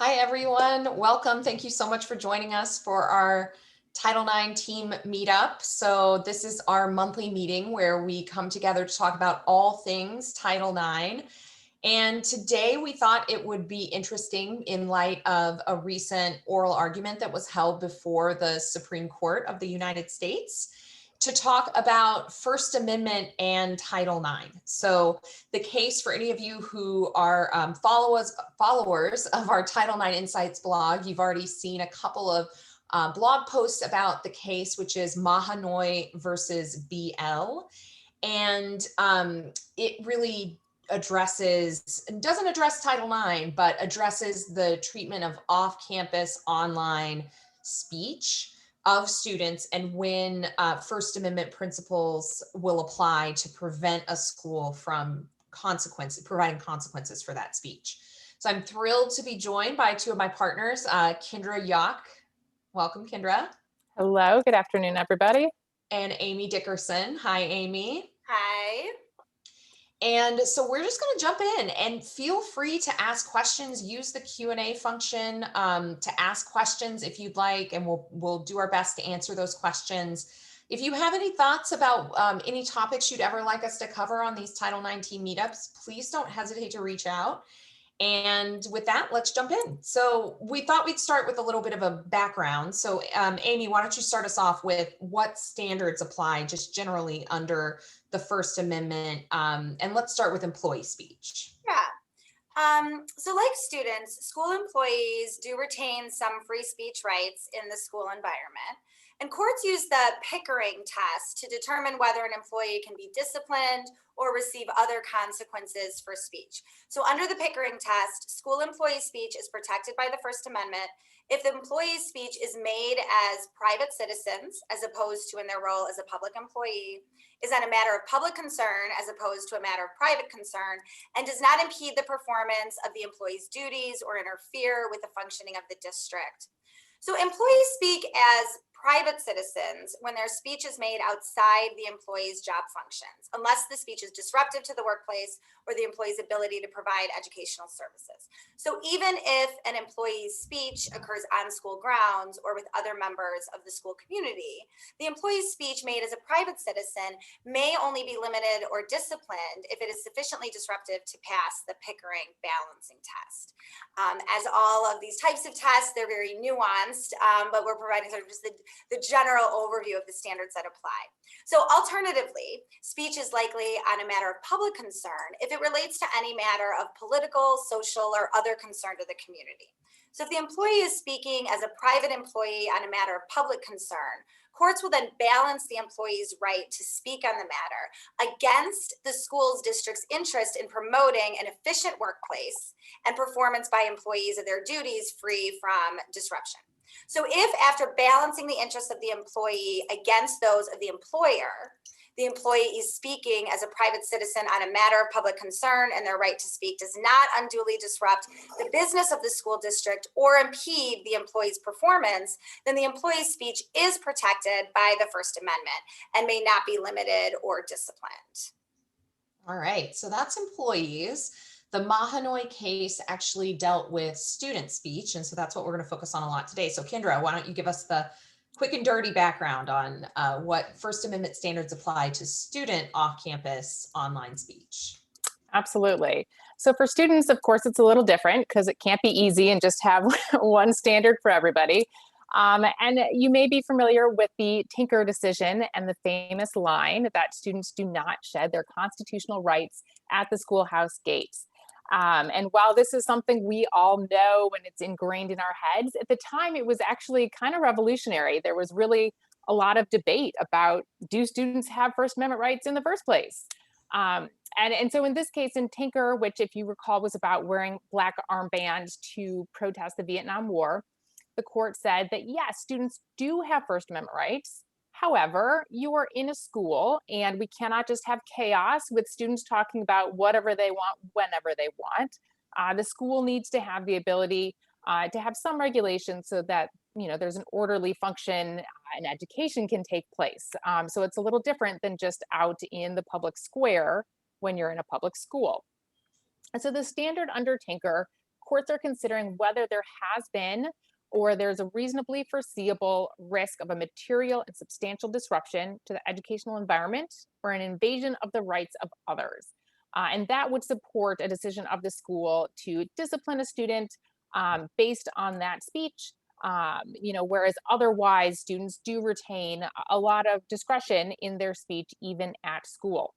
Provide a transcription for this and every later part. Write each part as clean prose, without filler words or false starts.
Hi, everyone. Welcome. Thank you so much for joining us for our Title IX team meetup. So this is our monthly meeting where we come together to talk about all things Title IX. And today we thought it would be interesting in light of a recent oral argument that was held before the Supreme Court of the United States to talk about First Amendment and Title IX. So the case for any of you who are followers of our Title IX Insights blog, you've already seen a couple of blog posts about the case, which is Mahanoy versus BL. And it really doesn't address Title IX, but addresses the treatment of off-campus online speech of students and when First Amendment principles will apply to prevent a school from providing consequences for that speech. So I'm thrilled to be joined by two of my partners, Kendra Yock. Welcome, Kendra. Hello, good afternoon, everybody. And Amy Dickerson. Hi, Amy. Hi. And so we're just going to jump in and feel free to ask questions. Use the Q&A function to ask questions if you'd like, and we'll do our best to answer those questions. If you have any thoughts about any topics you'd ever like us to cover on these Title IX meetups, please don't hesitate to reach out. And with that, let's jump in. So we thought we'd start with a little bit of a background. So Amy, why don't you start us off with what standards apply just generally under the First Amendment? And let's start with employee speech. Yeah. So like students, school employees do retain some free speech rights in the school environment. And courts use the Pickering test to determine whether an employee can be disciplined or receive other consequences for speech. So under the Pickering test, school employee speech is protected by the First Amendment if the employee's speech is made as private citizens, as opposed to in their role as a public employee, is on a matter of public concern as opposed to a matter of private concern, and does not impede the performance of the employee's duties or interfere with the functioning of the district. So employees speak as private citizens when their speech is made outside the employee's job functions, unless the speech is disruptive to the workplace or the employee's ability to provide educational services. So even if an employee's speech occurs on school grounds or with other members of the school community, the employee's speech made as a private citizen may only be limited or disciplined if it is sufficiently disruptive to pass the Pickering balancing test. As all of these types of tests, they're very nuanced, but we're providing sort of just the general overview of the standards that apply. So alternatively, speech is likely on a matter of public concern if it relates to any matter of political, social, or other concern to the community. So if the employee is speaking as a private employee on a matter of public concern, courts will then balance the employee's right to speak on the matter against the school's district's interest in promoting an efficient workplace and performance by employees of their duties free from disruption. So if after balancing the interests of the employee against those of the employer, the employee is speaking as a private citizen on a matter of public concern and their right to speak does not unduly disrupt the business of the school district or impede the employee's performance, then the employee's speech is protected by the First Amendment and may not be limited or disciplined. All right, so that's employees. The Mahanoy case actually dealt with student speech, and so that's what we're going to focus on a lot today. So Kendra, why don't you give us the quick and dirty background on what First Amendment standards apply to student off-campus online speech? Absolutely. So for students, of course, it's a little different because it can't be easy and just have one standard for everybody. And you may be familiar with the Tinker decision and the famous line that students do not shed their constitutional rights at the schoolhouse gates. And while this is something we all know and it's ingrained in our heads, at the time it was actually kind of revolutionary. There was really a lot of debate about, do students have First Amendment rights in the first place? And so in this case, in Tinker, which if you recall was about wearing black armbands to protest the Vietnam War, the court said that yes, students do have First Amendment rights. However, you are in a school and we cannot just have chaos with students talking about whatever they want, whenever they want. The school needs to have the ability to have some regulation so that there's an orderly function and education can take place. So it's a little different than just out in the public square when you're in a public school. And so the standard under Tinker courts are considering whether there has been or there's a reasonably foreseeable risk of a material and substantial disruption to the educational environment or an invasion of the rights of others. And that would support a decision of the school to discipline a student based on that speech. Whereas otherwise students do retain a lot of discretion in their speech, even at school.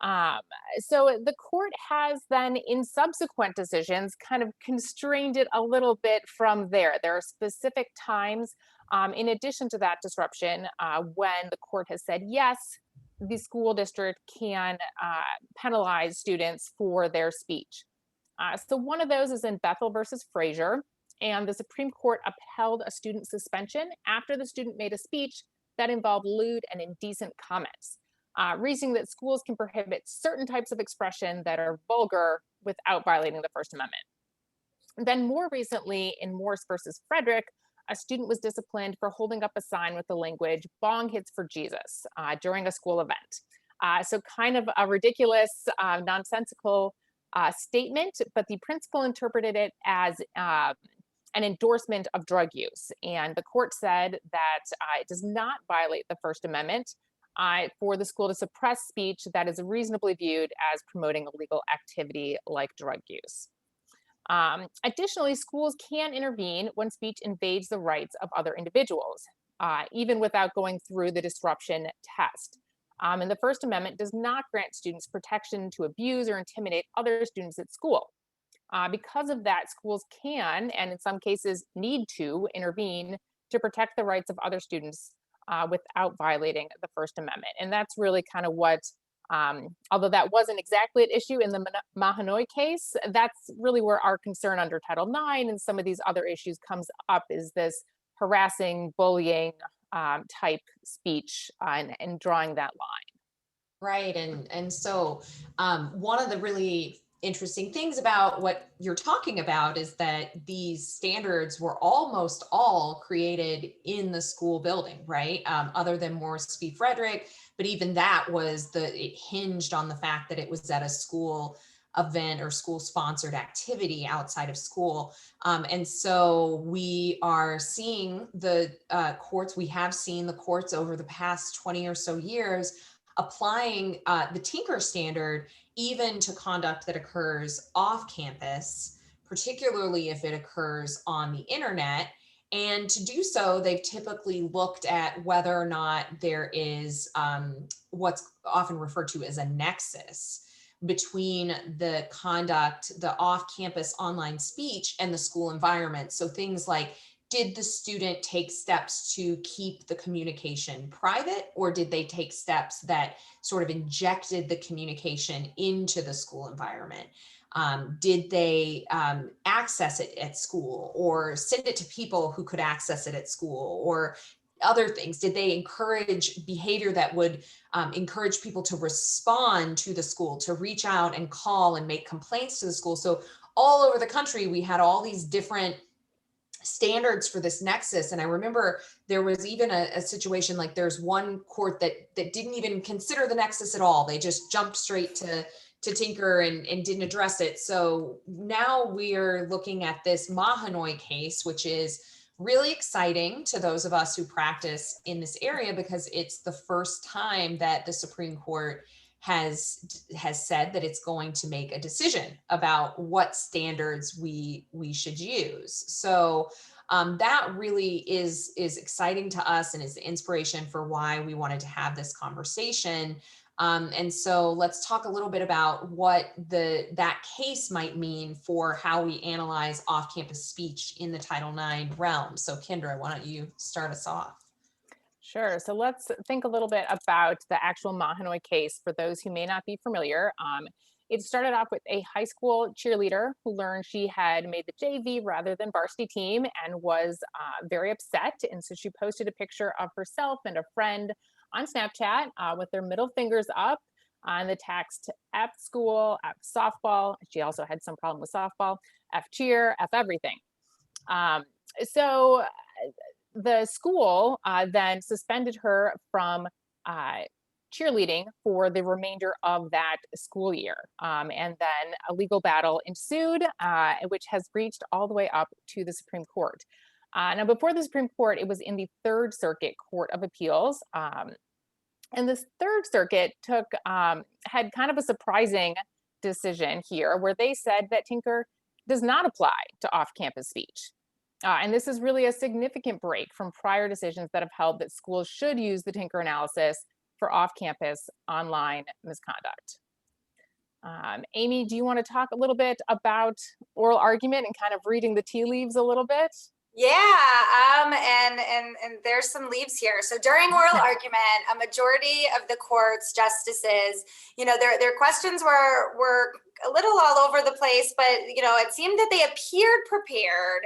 Um, so the court has then, in subsequent decisions, kind of constrained it a little bit from there. There are specific times, in addition to that disruption, when the court has said, yes, the school district can penalize students for their speech. So one of those is in Bethel versus Frazier, and the Supreme Court upheld a student suspension after the student made a speech that involved lewd and indecent comments, reasoning that schools can prohibit certain types of expression that are vulgar without violating the First Amendment. Then more recently, in Morse versus Frederick, a student was disciplined for holding up a sign with the language "bong hits for Jesus" during a school event. So kind of a ridiculous, nonsensical statement, but the principal interpreted it as an endorsement of drug use. And the court said that it does not violate the First Amendment for the school to suppress speech that is reasonably viewed as promoting illegal activity like drug use. Additionally, schools can intervene when speech invades the rights of other individuals, even without going through the disruption test. And the First Amendment does not grant students protection to abuse or intimidate other students at school. Because of that, schools can, and in some cases need to, intervene to protect the rights of other students without violating the First Amendment. And that's really kind of what, although that wasn't exactly at issue in the Mahanoy case, that's really where our concern under Title IX and some of these other issues comes up, is this harassing, bullying type speech and drawing that line. Right. And so one of the really interesting things about what you're talking about is that these standards were almost all created in the school building, right? Other than Morris v. Frederick, but even that it hinged on the fact that it was at a school event or school sponsored activity outside of school. And so we are seeing the courts, we have seen the courts over the past 20 or so years applying the Tinker standard even to conduct that occurs off campus, particularly if it occurs on the internet. And to do so, they've typically looked at whether or not there is what's often referred to as a nexus between the conduct, the off-campus online speech, and the school environment. So things like, did the student take steps to keep the communication private, or did they take steps that sort of injected the communication into the school environment? Did they access it at school or send it to people who could access it at school, or other things? Did they encourage behavior that would encourage people to respond to the school, to reach out and call and make complaints to the school? So all over the country, we had all these different standards for this nexus. And I remember there was even a situation, like there's one court that didn't even consider the nexus at all. They just jumped straight to Tinker and didn't address it. So now we're looking at this Mahanoy case, which is really exciting to those of us who practice in this area, because it's the first time that the Supreme Court has said that it's going to make a decision about what standards we should use. So that really is exciting to us and is the inspiration for why we wanted to have this conversation. And so let's talk a little bit about what that case might mean for how we analyze off-campus speech in the Title IX realm. So Kendra, why don't you start us off? Sure. So let's think a little bit about the actual Mahanoy case for those who may not be familiar. It started off with a high school cheerleader who learned she had made the JV rather than varsity team and was very upset. And so she posted a picture of herself and a friend on Snapchat with their middle fingers up on the text F school, F softball. She also had some problem with softball, F cheer, F everything. So the school then suspended her from cheerleading for the remainder of that school year. And then a legal battle ensued, which has reached all the way up to the Supreme Court. Now, before the Supreme Court, it was in the Third Circuit Court of Appeals. And this Third Circuit had kind of a surprising decision here where they said that Tinker does not apply to off-campus speech. And this is really a significant break from prior decisions that have held that schools should use the Tinker analysis for off-campus online misconduct. Amy, do you want to talk a little bit about oral argument and kind of reading the tea leaves a little bit? Yeah, and there's some leaves here. So during oral argument, a majority of the court's justices, their questions were a little all over the place, but it seemed that they appeared prepared,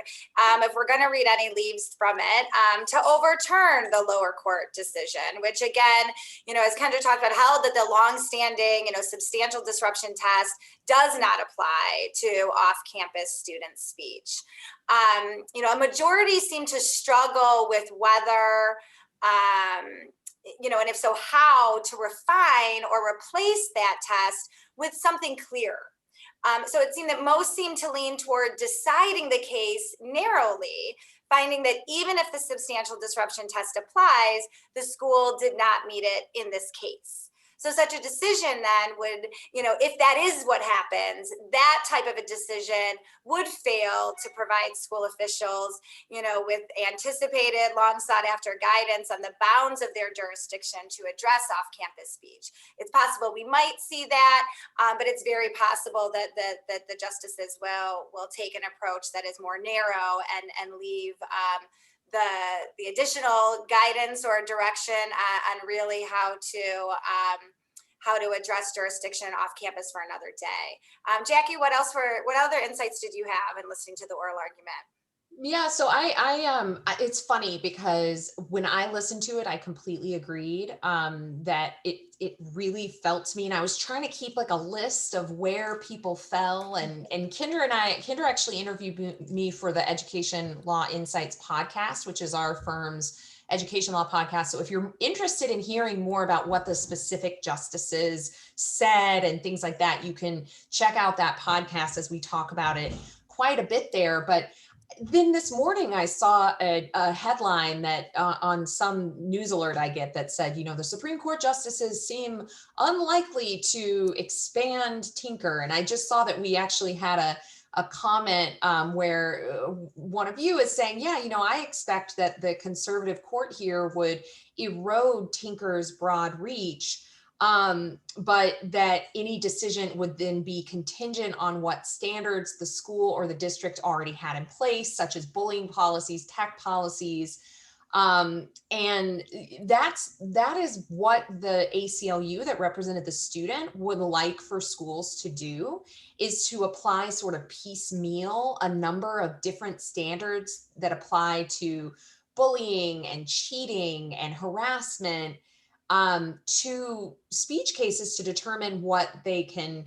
if we're going to read any leaves from it, to overturn the lower court decision, which again, as Kendra talked about, held that the longstanding, substantial disruption test does not apply to off-campus student speech. A majority seem to struggle with whether, and if so, how to refine or replace that test with something clearer. So it seemed that most seemed to lean toward deciding the case narrowly, finding that even if the substantial disruption test applies, the school did not meet it in this case. So such a decision then would, if that is what happens, that type of a decision would fail to provide school officials, with anticipated, long sought after guidance on the bounds of their jurisdiction to address off-campus speech. It's possible we might see that, but it's very possible that the justices will take an approach that is more narrow and leave the additional guidance or direction on really how to address jurisdiction off campus for another day. Jackie, what other insights did you have in listening to the oral argument? Yeah, so it's funny because when I listened to it, I completely agreed that it really felt to me, and I was trying to keep like a list of where people fell, and Kendra actually interviewed me for the Education Law Insights podcast, which is our firm's education law podcast. So if you're interested in hearing more about what the specific justices said and things like that, you can check out that podcast as we talk about it quite a bit there. But then this morning I saw a headline that on some news alert I get that said, the Supreme Court justices seem unlikely to expand Tinker. And I just saw that we actually had a comment where one of you is saying, yeah, I expect that the conservative court here would erode Tinker's broad reach. But that any decision would then be contingent on what standards the school or the district already had in place, such as bullying policies, tech policies. And that is what the ACLU that represented the student would like for schools to do, is to apply sort of piecemeal a number of different standards that apply to bullying and cheating and harassment to speech cases to determine what they can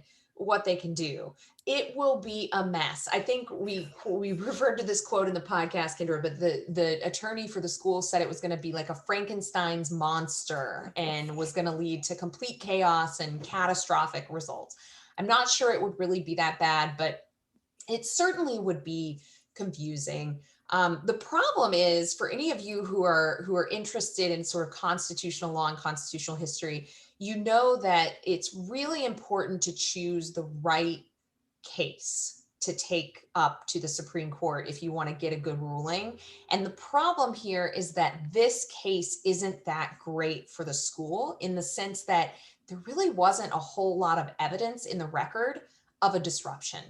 do. It will be a mess. I think we referred to this quote in the podcast, Kendra, but the attorney for the school said it was going to be like a Frankenstein's monster and was going to lead to complete chaos and catastrophic results. I'm not sure it would really be that bad, but it certainly would be confusing. The problem is, for any of you who are interested in sort of constitutional law and constitutional history, that it's really important to choose the right case to take up to the Supreme Court if you want to get a good ruling. And the problem here is that this case isn't that great for the school, in the sense that there really wasn't a whole lot of evidence in the record of a disruption.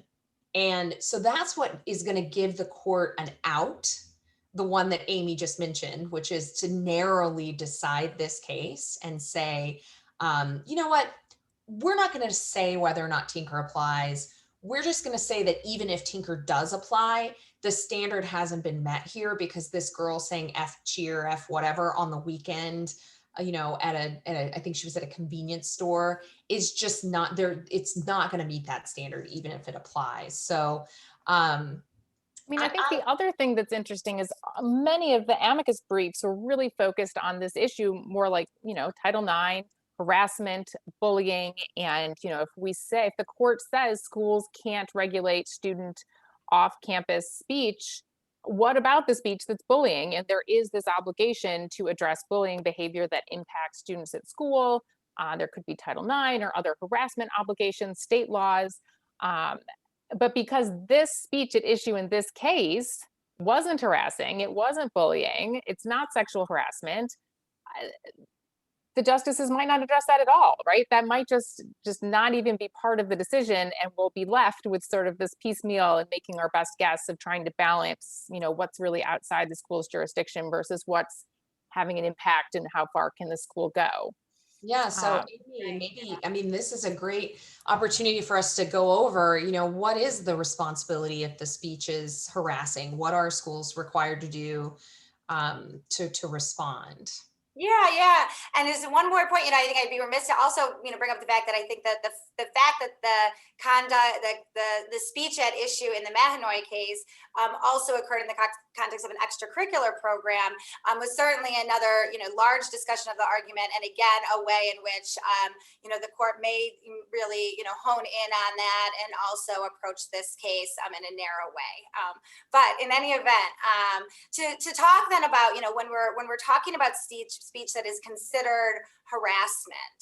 And so that's what is going to give the court an out, the one that Amy just mentioned, which is to narrowly decide this case and say, you know what, we're not going to say whether or not Tinker applies. We're just going to say that even if Tinker does apply, the standard hasn't been met here, because this girl saying F cheer, F whatever on the weekend, at a I think she was at a convenience store, is just not there. It's not going to meet that standard, even if it applies. So, I think the other thing that's interesting is many of the amicus briefs were really focused on this issue more like, Title IX, harassment, bullying, and if the court says schools can't regulate student off-campus speech, what about the speech that's bullying? And there is this obligation to address bullying behavior that impacts students at school. There could be Title IX or other harassment obligations, state laws. Um, but because this speech at issue in this case wasn't harassing, it wasn't bullying, it's not sexual harassment, the justices might not address that at all, right? That might just not even be part of the decision, and we'll be left with sort of this piecemeal and making our best guess of trying to balance, what's really outside the school's jurisdiction versus what's having an impact and how far can the school go. Yeah, so Amy, maybe, I mean, this is a great opportunity for us to go over, what is the responsibility if the speech is harassing? What are schools required to do to respond? Yeah. And there's one more point, I think I'd be remiss to also, bring up the fact that I think that the fact that the conduct, the speech at issue in the Mahanoy case also occurred in the context of an extracurricular program was certainly another, large discussion of the argument. And again, a way in which, the court may really, hone in on that and also approach this case in a narrow way. But in any event, to talk then about, when we're talking about speech that is considered harassment.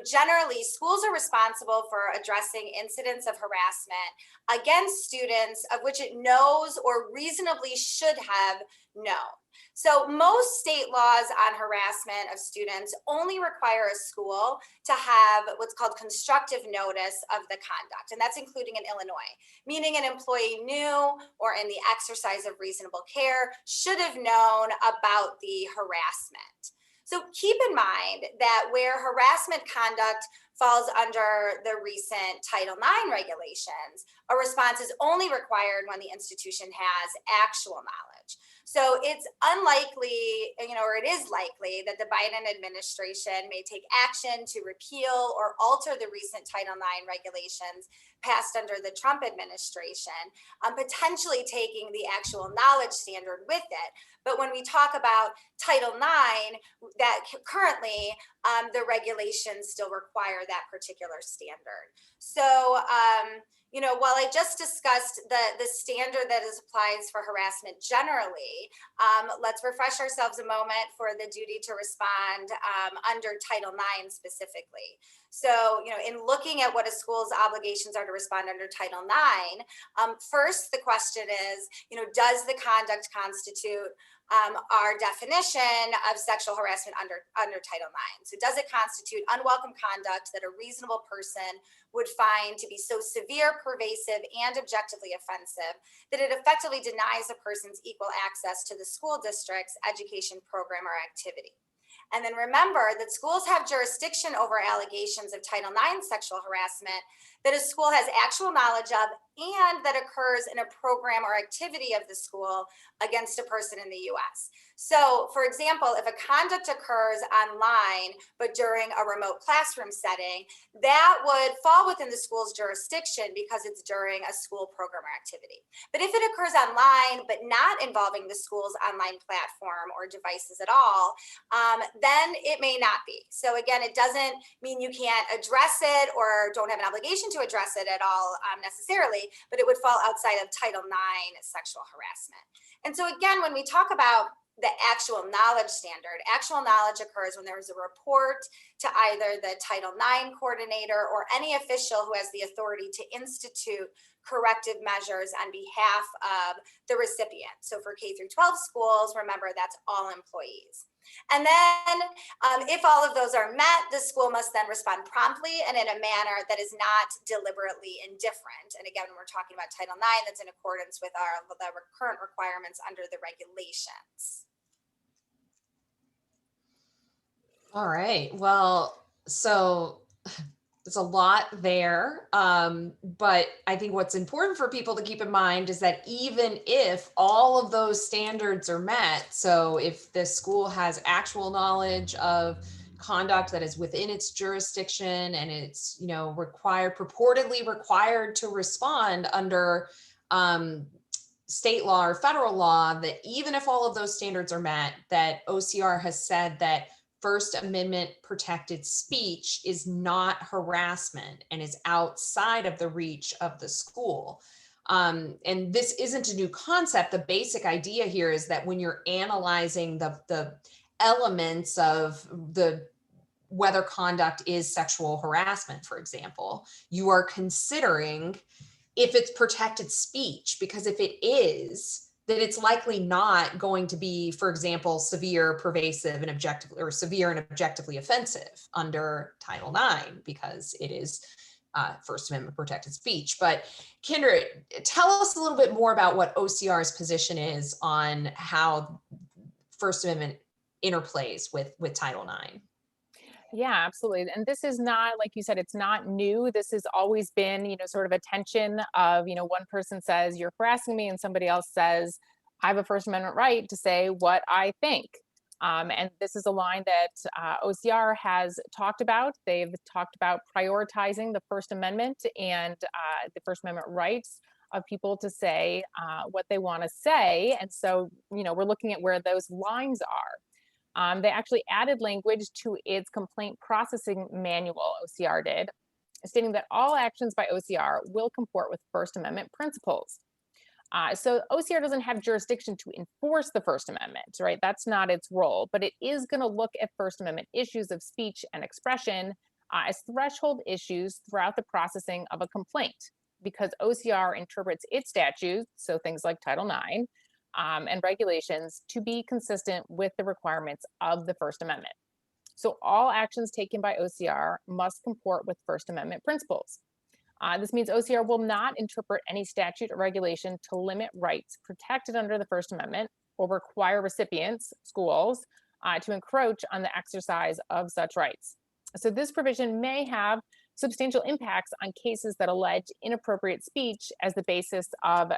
Generally, schools are responsible for addressing incidents of harassment against students of which it knows or reasonably should have known. So most state laws on harassment of students only require a school to have what's called constructive notice of the conduct, and that's including in Illinois, meaning an employee knew or in the exercise of reasonable care should have known about the harassment. So keep in mind that where harassment conduct falls under the recent Title IX regulations, a response is only required when the institution has actual knowledge. So it's unlikely, or it is likely that the Biden administration may take action to repeal or alter the recent Title IX regulations passed under the Trump administration, potentially taking the actual knowledge standard with it. But when we talk about Title IX, that currently the regulations still require that particular standard. So, while I just discussed the standard that applies for harassment generally, let's refresh ourselves a moment for the duty to respond under Title IX specifically. So, in looking at what a school's obligations are to respond under Title IX, first the question is, does the conduct constitute our definition of sexual harassment under Title IX? So does it constitute unwelcome conduct that a reasonable person would find to be so severe, pervasive, and objectively offensive that it effectively denies a person's equal access to the school district's education program or activity? And then remember that schools have jurisdiction over allegations of Title IX sexual harassment that a school has actual knowledge of and that occurs in a program or activity of the school against a person in the US. So, for example, if a conduct occurs online, but during a remote classroom setting, that would fall within the school's jurisdiction because it's during a school program or activity. But if it occurs online, but not involving the school's online platform or devices at all, then it may not be. So again, it doesn't mean you can't address it or don't have an obligation to address it at all necessarily, but it would fall outside of Title IX sexual harassment. And so again, when we talk about the actual knowledge standard, actual knowledge occurs when there is a report to either the Title IX coordinator or any official who has the authority to institute corrective measures on behalf of the recipient. So for K through 12 schools, remember that's all employees. And then if all of those are met, the school must then respond promptly and in a manner that is not deliberately indifferent. And again, when we're talking about Title IX, that's in accordance with the current requirements under the regulations. All right. Well, so there's a lot there. But I think what's important for people to keep in mind is that even if all of those standards are met, so if the school has actual knowledge of conduct that is within its jurisdiction and it's, purportedly required to respond under state law or federal law, that even if all of those standards are met, that OCR has said that First Amendment protected speech is not harassment and is outside of the reach of the school. And this isn't a new concept. The basic idea here is that when you're analyzing the elements of the whether conduct is sexual harassment, for example, you are considering if it's protected speech, because if it is, then it's likely not going to be, for example, severe, pervasive, and objectively, or severe and objectively offensive under Title IX, because it is First Amendment protected speech. But Kendra, tell us a little bit more about what OCR's position is on how First Amendment interplays with Title IX. Yeah, absolutely. And this is not, like you said, it's not new. This has always been, sort of a tension of, one person says, you're harassing me, and somebody else says, I have a First Amendment right to say what I think. And this is a line that OCR has talked about. They've talked about prioritizing the First Amendment and the First Amendment rights of people to say what they want to say. And so, we're looking at where those lines are. They actually added language to its complaint processing manual, OCR did, stating that all actions by OCR will comport with First Amendment principles. So OCR doesn't have jurisdiction to enforce the First Amendment, right? That's not its role, but it is going to look at First Amendment issues of speech and expression as threshold issues throughout the processing of a complaint, because OCR interprets its statutes, so things like Title IX, and regulations, to be consistent with the requirements of the First Amendment. So all actions taken by OCR must comport with First Amendment principles. This means OCR will not interpret any statute or regulation to limit rights protected under the First Amendment or require recipients, schools, to encroach on the exercise of such rights. So this provision may have substantial impacts on cases that allege inappropriate speech as the basis of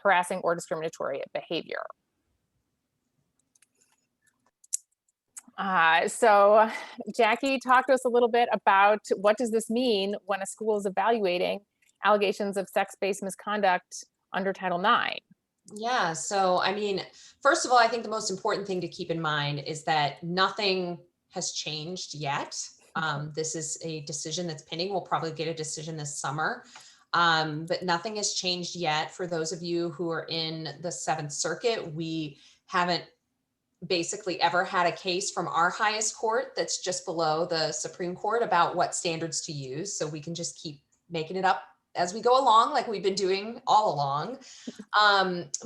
harassing or discriminatory behavior. So Jackie, talk to us a little bit about what does this mean when a school is evaluating allegations of sex-based misconduct under Title IX? Yeah, so I mean, first of all, I think the most important thing to keep in mind is that nothing has changed yet. This is a decision that's pending. We'll probably get a decision this summer, but nothing has changed yet. For those of you who are in the Seventh Circuit, we haven't basically ever had a case from our highest court that's just below the Supreme Court about what standards to use. So we can just keep making it up as we go along, like we've been doing all along.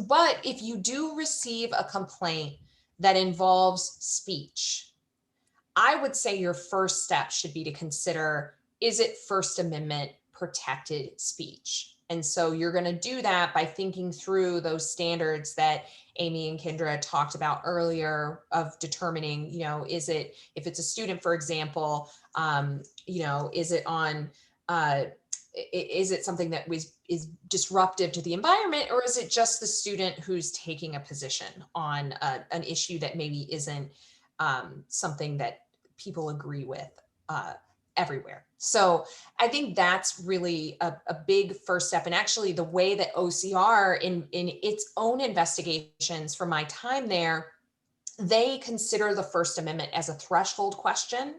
But if you do receive a complaint that involves speech, I would say your first step should be to consider, is it First Amendment protected speech? And so you're going to do that by thinking through those standards that Amy and Kendra talked about earlier of determining, is it, if it's a student, for example, is it on, is it something that is disruptive to the environment, or is it just the student who's taking a position on an issue that maybe isn't something that people agree with everywhere? So I think that's really a big first step. And actually the way that OCR in its own investigations from my time there, they consider the First Amendment as a threshold question,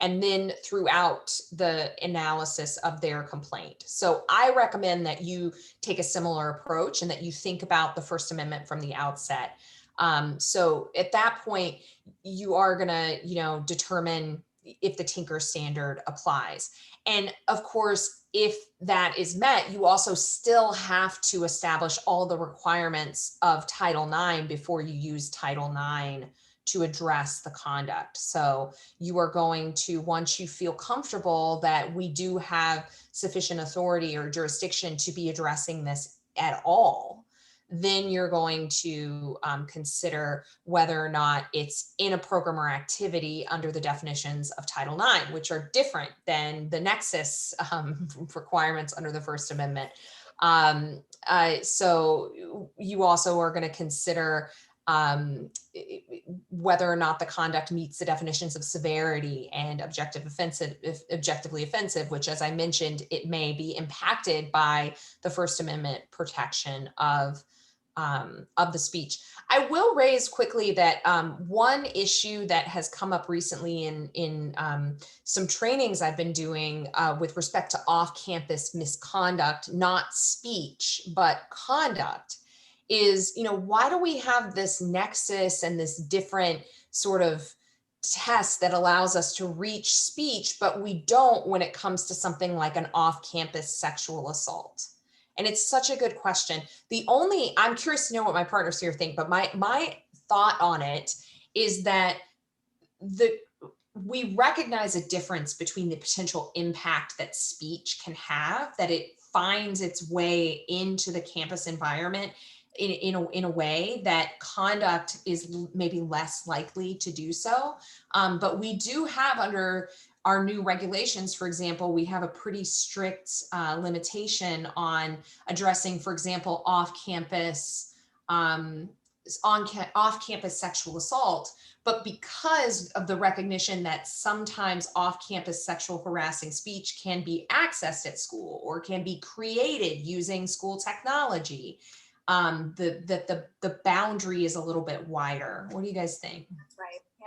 and then throughout the analysis of their complaint. So I recommend that you take a similar approach and that you think about the First Amendment from the outset. So at that point, you are gonna, determine if the Tinker standard applies. And of course, if that is met, you also still have to establish all the requirements of Title IX before you use Title IX to address the conduct. So you are going to, once you feel comfortable that we do have sufficient authority or jurisdiction to be addressing this at all, then you're going to consider whether or not it's in a program or activity under the definitions of Title IX, which are different than the nexus requirements under the First Amendment. So you also are going to consider whether or not the conduct meets the definitions of severity and objectively offensive, which, as I mentioned, it may be impacted by the First Amendment protection of of the speech. I will raise quickly that one issue that has come up recently in some trainings I've been doing with respect to off-campus misconduct, not speech, but conduct, is, why do we have this nexus and this different sort of test that allows us to reach speech, but we don't when it comes to something like an off-campus sexual assault? And it's such a good question. I'm curious to know what my partners here think, but my thought on it is that we recognize a difference between the potential impact that speech can have, that it finds its way into the campus environment in a way that conduct is maybe less likely to do so. But we do have, under our new regulations, for example, we have a pretty strict limitation on addressing, for example, off-campus off-campus sexual assault. But because of the recognition that sometimes off-campus sexual harassing speech can be accessed at school or can be created using school technology, the boundary is a little bit wider. What do you guys think? That's right. Yeah.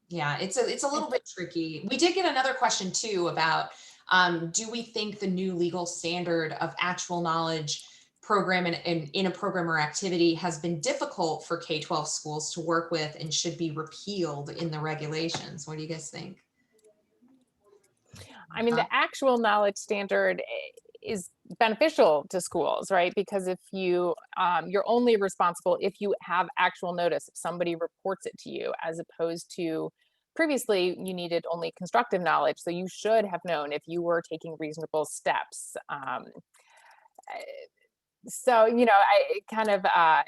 Yeah, it's a little bit tricky. We did get another question too about, do we think the new legal standard of actual knowledge program and in a program or activity has been difficult for K-12 schools to work with and should be repealed in the regulations? What do you guys think? I mean, the actual knowledge standard is beneficial to schools, right? Because if you're only responsible if you have actual notice, if somebody reports it to you, as opposed to previously you needed only constructive knowledge. So you should have known if you were taking reasonable steps. So, I kind of, I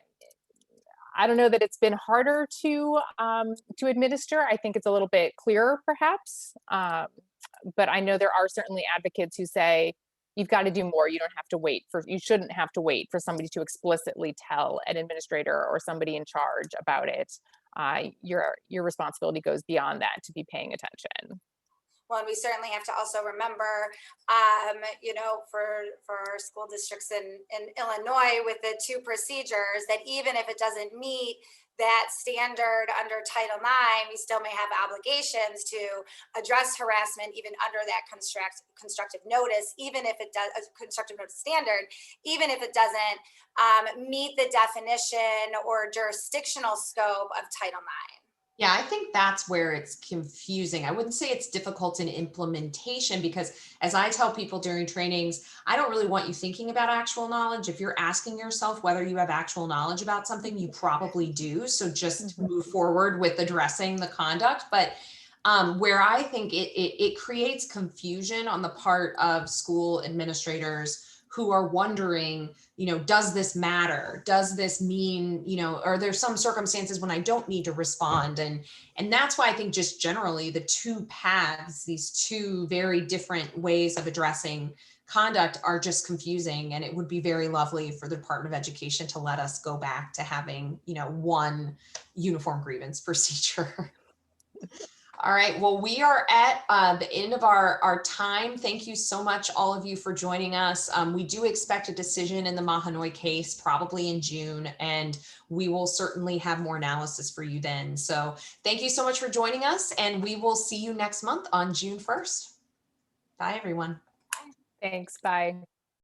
don't know that it's been harder to administer. I think it's a little bit clearer, perhaps. But I know there are certainly advocates who say you've got to do more. You shouldn't have to wait for somebody to explicitly tell an administrator or somebody in charge about it. Your responsibility goes beyond that to be paying attention. Well, and we certainly have to also remember, for school districts in Illinois with the two procedures, that even if it doesn't meet that standard under Title IX, we still may have obligations to address harassment even under that constructive notice, even if it does a constructive notice standard, even if it doesn't meet the definition or jurisdictional scope of Title IX. Yeah, I think that's where it's confusing. I wouldn't say it's difficult in implementation, because as I tell people during trainings, I don't really want you thinking about actual knowledge. If you're asking yourself whether you have actual knowledge about something, you probably do. So just move forward with addressing the conduct. But where I think it creates confusion on the part of school administrators who are wondering, does this matter? Does this mean, are there some circumstances when I don't need to respond? And that's why I think just generally the two paths, these two very different ways of addressing conduct, are just confusing. And it would be very lovely for the Department of Education to let us go back to having, one uniform grievance procedure. All right, well, we are at the end of our time. Thank you so much, all of you, for joining us. We do expect a decision in the Mahanoy case probably in June, and we will certainly have more analysis for you then. So thank you so much for joining us, and we will see you next month on June 1st. Bye, everyone. Thanks, bye.